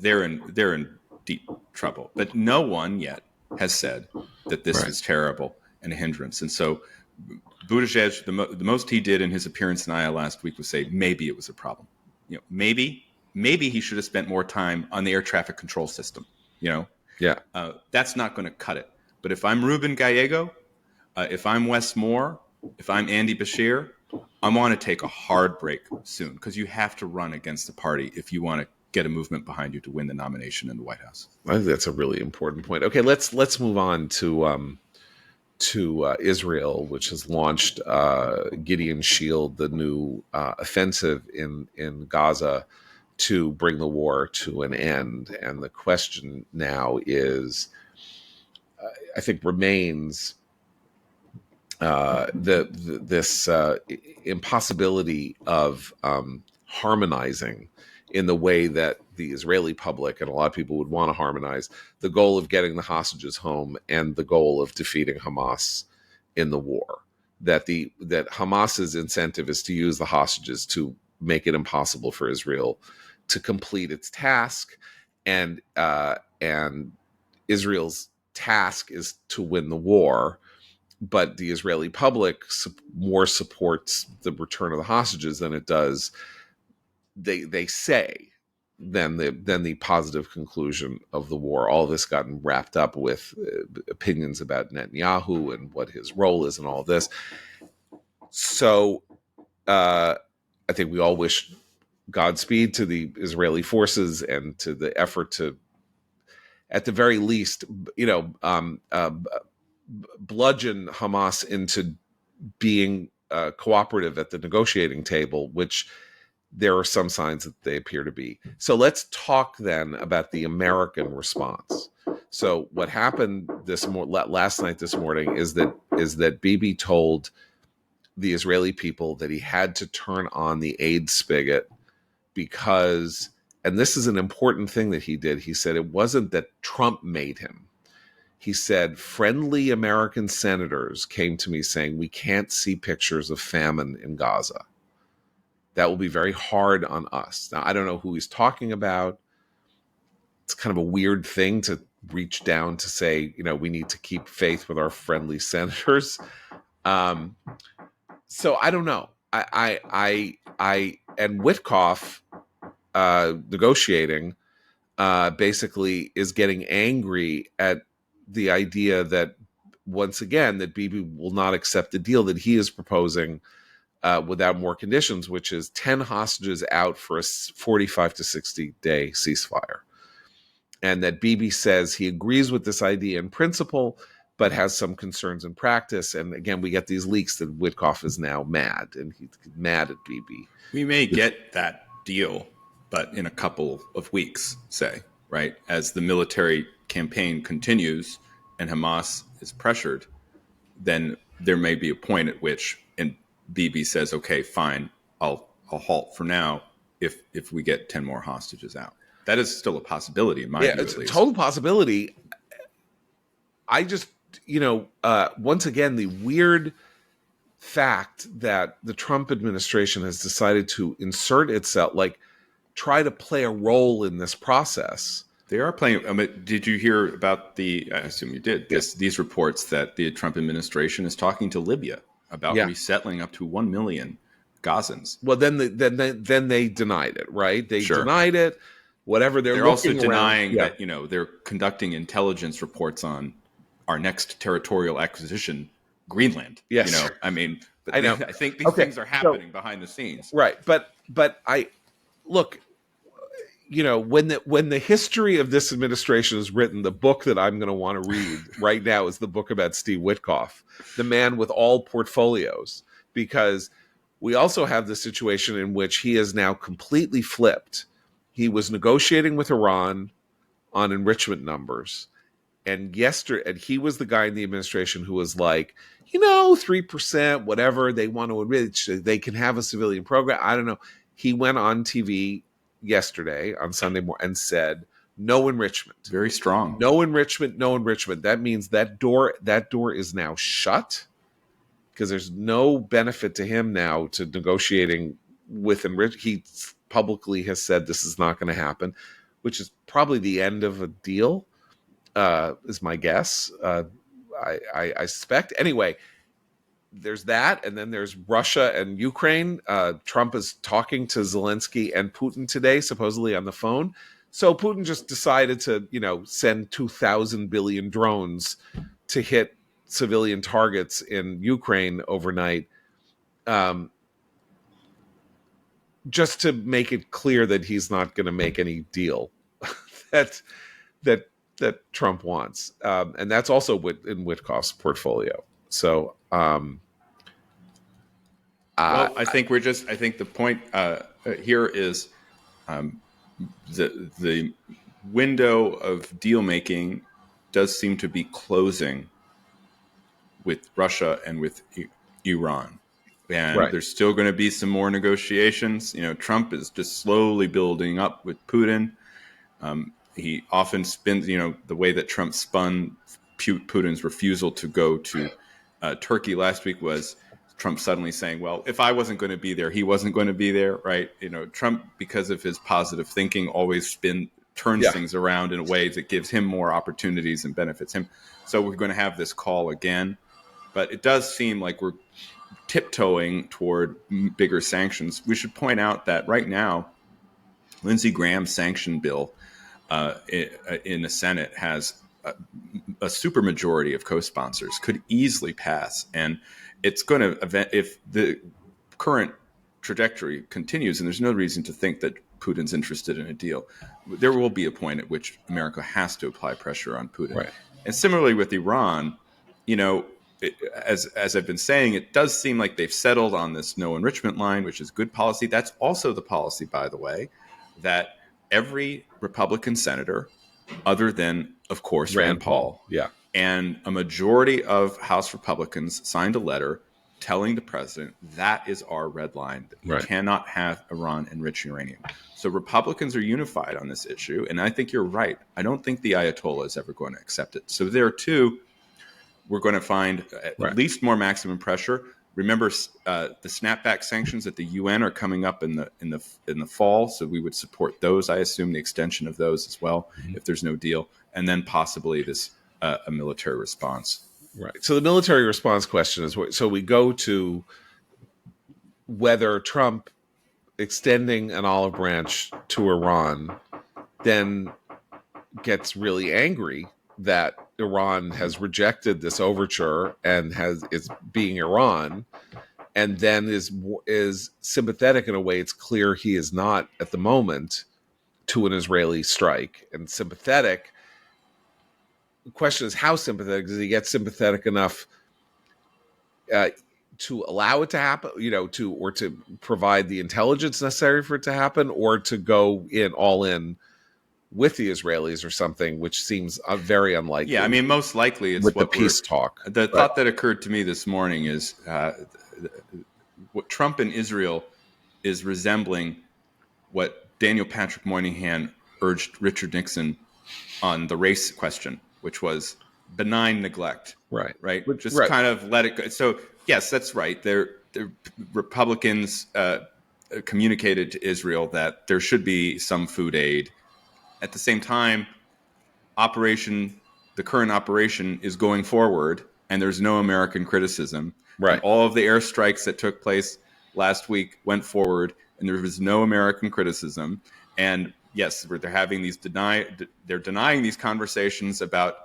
they're in deep trouble. But no one yet has said that this is terrible and a hindrance. And so Buttigieg, the most he did in his appearance in Iowa last week was say maybe it was a problem. Maybe he should have spent more time on the air traffic control system. That's not going to cut it. But if I'm Ruben Gallego, if I'm Wes Moore, if I'm Andy Bashir, I want to take a hard break soon, because you have to run against the party if you want to get a movement behind you to win the nomination in the White House. I think that's a really important point. Okay, let's move on to Israel, which has launched Gideon Shield, the new offensive in Gaza, to bring the war to an end. And the question now is, I think, remains this impossibility of harmonizing in the way that the Israeli public and a lot of people would want to harmonize the goal of getting the hostages home and the goal of defeating Hamas in the war. That Hamas's incentive is to use the hostages to make it impossible for Israel to complete its task, and Israel's task is to win the war. But the Israeli public more supports the return of the hostages than it does, they say, than the positive conclusion of the war. All this gotten wrapped up with opinions about Netanyahu and what his role is and all this. So I think we all wish Godspeed to the Israeli forces and to the effort to, at the very least, bludgeon Hamas into being cooperative at the negotiating table, which there are some signs that they appear to be. So let's talk then about the American response. So what happened last night, this morning, is that Bibi told the Israeli people that he had to turn on the aid spigot because, and this is an important thing that he did, he said it wasn't that Trump made him. He said, friendly American senators came to me saying, we can't see pictures of famine in Gaza. That will be very hard on us. Now, I don't know who he's talking about. It's kind of a weird thing to reach down to say, we need to keep faith with our friendly senators. So I don't know. And Witkoff negotiating basically is getting angry at the idea that, once again, that Bibi will not accept the deal that he is proposing without more conditions, which is 10 hostages out for a 45 to 60 day ceasefire. And that Bibi says he agrees with this idea in principle, but has some concerns in practice. And again, we get these leaks that Witkoff is now mad, and he's mad at Bibi. We may get that deal, but in a couple of weeks, say, right? As the military campaign continues and Hamas is pressured, then there may be a point at which, and Bibi says, okay, fine, I'll halt for now if we get 10 more hostages out. That is still a possibility in my view, it's at least. A total possibility. I just, once again, the weird fact that the Trump administration has decided to insert itself, try to play a role in this process. They are playing. Did you hear about I assume you did, these reports that the Trump administration is talking to Libya about resettling up to 1 million Gazans? Well, then they denied it, right? They denied it. Whatever they're also denying that they're conducting intelligence reports on our next territorial acquisition, Greenland. Yes, I mean, I know. I think these things are happening behind the scenes, right? But I look. When the history of this administration is written, the book that I'm going to want to read right now is the book about Steve Witkoff, the man with all portfolios, because we also have the situation in which he is now completely flipped. He was negotiating with Iran on enrichment numbers, and he was the guy in the administration who was like, 3%, whatever they want to enrich, they can have a civilian program. I don't know. He went on TV yesterday on Sunday morning and said no enrichment. Very strong. No enrichment. That means that door is now shut, because there's no benefit to him now to negotiating with enrich. He publicly has said this is not going to happen, which is probably the end of a deal, is my guess. I suspect. Anyway, there's that, and then there's Russia and Ukraine. Trump is talking to Zelensky and Putin today, supposedly on the phone. So Putin just decided to, send 2,000 billion drones to hit civilian targets in Ukraine overnight, just to make it clear that he's not going to make any deal that Trump wants, and that's also in Witkoff's portfolio. So, Well, I think I think the point here is the window of deal making does seem to be closing with Russia and with Iran. And right, there's still going to be some more negotiations. Trump is just slowly building up with Putin. He often spins, the way that Trump spun Putin's refusal to go to Turkey last week was Trump suddenly saying, well, if I wasn't going to be there, he wasn't going to be there, right? Trump, because of his positive thinking, always turns yeah, things around in a way that gives him more opportunities and benefits him. So we're going to have this call again. But it does seem like we're tiptoeing toward bigger sanctions. We should point out that right now, Lindsey Graham's sanction bill in the Senate has a supermajority of co-sponsors, could easily pass. And it's going to, if the current trajectory continues, and there's no reason to think that Putin's interested in a deal, there will be a point at which America has to apply pressure on Putin. right, And similarly with Iran, as I've been saying, it does seem like they've settled on this no enrichment line, which is good policy. That's also the policy, by the way, that every Republican senator, other than, of course, Rand Paul, yeah, and a majority of House Republicans signed a letter telling the president that is our red line, that we right, cannot have Iran enrich uranium. So Republicans are unified on this issue. And I think you're right. I don't think the Ayatollah is ever going to accept it. So there, too, we're going to find at right. least more maximum pressure. Remember, the snapback sanctions at the UN are coming up in the fall, so we would support those. I assume the extension of those as well, if there's no deal, and then possibly this a military response. Right. So the military response question is so we go to whether Trump extending an olive branch to Iran then gets really angry that Iran has rejected this overture and is being Iran, and then is sympathetic in a way it's clear he is not at the moment to an Israeli strike. And sympathetic, the question is how sympathetic. Does he get sympathetic enough to allow it to happen, to provide the intelligence necessary for it to happen, or to go all in with the Israelis or something, which seems very unlikely. Yeah, I mean, most likely it's with the peace talk. The thought that occurred to me this morning is what Trump in Israel is resembling what Daniel Patrick Moynihan urged Richard Nixon on the race question, which was benign neglect. Right. Just kind of let it go. So yes, that's right. The Republicans communicated to Israel that there should be some food aid. At the same time, the current operation is going forward, and there's no American criticism. Right. And all of the airstrikes that took place last week went forward, and there was no American criticism. And yes, they're denying these conversations about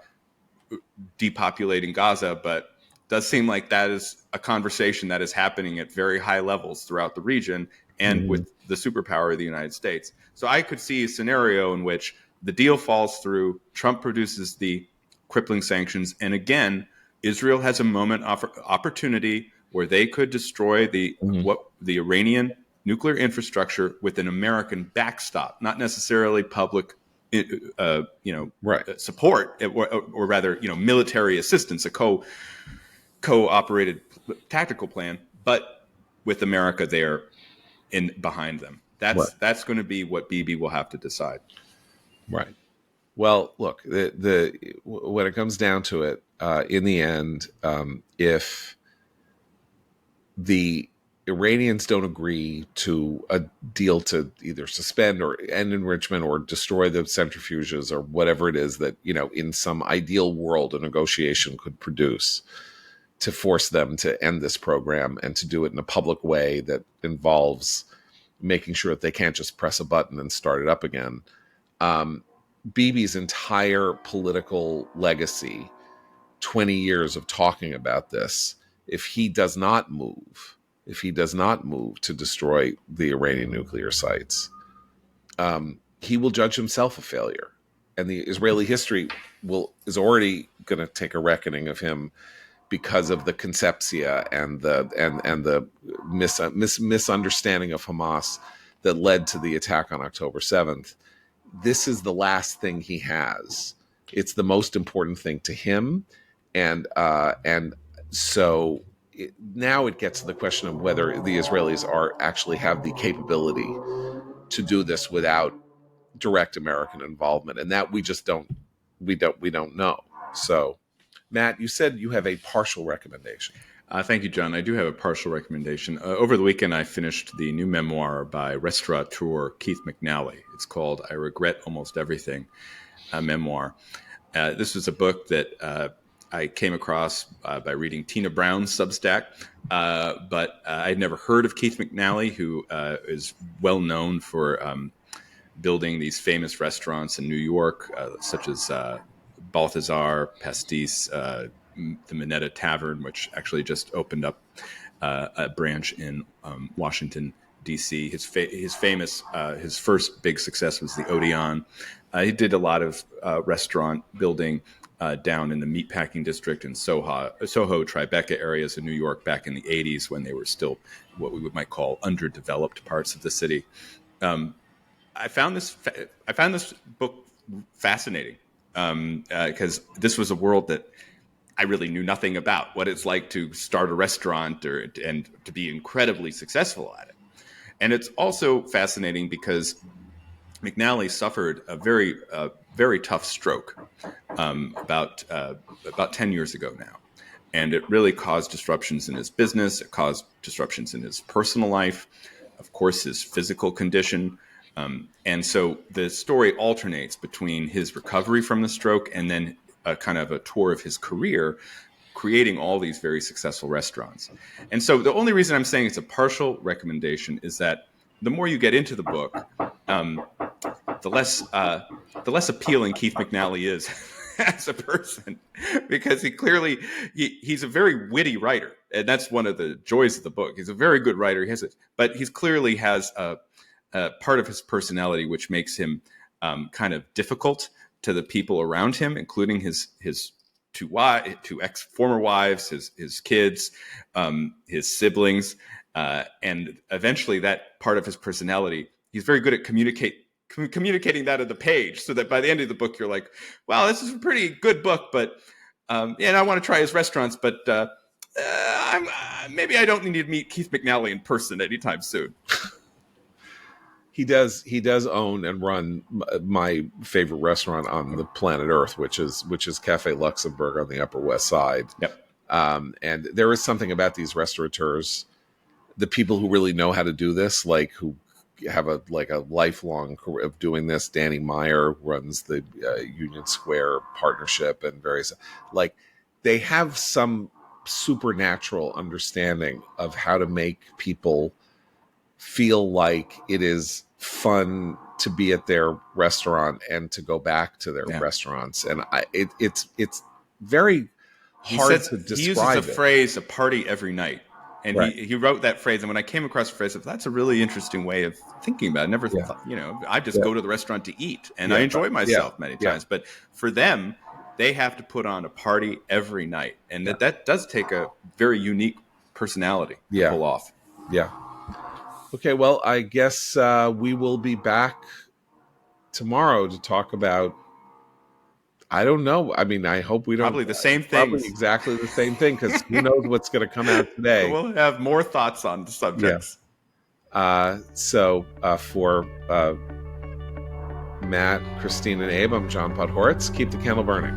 depopulating Gaza, but it does seem like that is a conversation that is happening at very high levels throughout the region and with the superpower of the United States. So I could see a scenario in which the deal falls through, Trump produces the crippling sanctions, and again, Israel has a moment of opportunity where they could destroy the Iranian nuclear infrastructure with an American backstop, not necessarily public support, or rather, military assistance, a co-operated tactical plan, but with America there behind them. That's going to be what Bibi will have to decide. Right. Well, look, when it comes down to it, in the end, if the Iranians don't agree to a deal to either suspend or end enrichment or destroy the centrifuges or whatever it is that, in some ideal world, a negotiation could produce to force them to end this program and to do it in a public way that involves making sure that they can't just press a button and start it up again. Bibi's entire political legacy, 20 years of talking about this, if he does not move to destroy the Iranian nuclear sites, he will judge himself a failure. And the Israeli history is already going to take a reckoning of him because of the concepcia and the misunderstanding of Hamas that led to the attack on October 7th. This is the last thing he has. It's the most important thing to him, and so now it gets to the question of whether the Israelis actually have the capability to do this without direct American involvement, and that we don't know. So, Matt, you said you have a partial recommendation. Thank you, John. I do have a partial recommendation. Over the weekend, I finished the new memoir by restaurateur Keith McNally. It's called "I Regret Almost Everything," a memoir. This was a book that I came across by reading Tina Brown's Substack, but I'd never heard of Keith McNally, who is well known for building these famous restaurants in New York, such as Balthazar, Pastis, the Minetta Tavern, which actually just opened up a branch in Washington, D.C. His first big success was the Odeon. He did a lot of restaurant building down in the meatpacking district in Soho, Tribeca areas of New York back in the 80s when they were still what we might call underdeveloped parts of the city. I found this book fascinating because this was a world that I really knew nothing about, what it's like to start a restaurant and to be incredibly successful at it. And it's also fascinating because McNally suffered a very tough stroke about 10 years ago now. And it really caused disruptions in his business. It caused disruptions in his personal life, of course, his physical condition. And so the story alternates between his recovery from the stroke and then a kind of a tour of his career, creating all these very successful restaurants. And so the only reason I'm saying it's a partial recommendation is that the more you get into the book, the less appealing Keith McNally is as a person, because he's a very witty writer, and that's one of the joys of the book. He's a very good writer. But he clearly has a part of his personality which makes him kind of difficult to the people around him, including his two former wives, his kids, his siblings, and eventually that part of his personality, he's very good at communicating that on the page, so that by the end of the book you're like, wow, this is a pretty good book, but and I want to try his restaurants, but maybe I don't need to meet Keith McNally in person anytime soon. He does own and run my favorite restaurant on the planet Earth, which is Cafe Luxembourg on the Upper West Side. Yep. And there is something about these restaurateurs, the people who really know how to do this, like who have a lifelong career of doing this. Danny Meyer runs the Union Square Partnership and various, they have some supernatural understanding of how to make people feel like it is fun to be at their restaurant and to go back to their restaurants. And it's very hard to describe. He uses the phrase "a party every night," and right. he wrote that phrase. And when I came across the phrase, that's a really interesting way of thinking about it. I never thought, I just go to the restaurant to eat, and I enjoy myself many times. But for them, they have to put on a party every night, and that does take a very unique personality to pull off. Yeah. Okay, well, I guess we will be back tomorrow to talk about, I don't know. I mean, I hope we don't. Probably the same thing. Probably exactly the same thing, because who knows what's going to come out today. We'll have more thoughts on the subjects. Yeah. So for Matt, Christine, and Abe, I'm John Podhoretz. Keep the candle burning.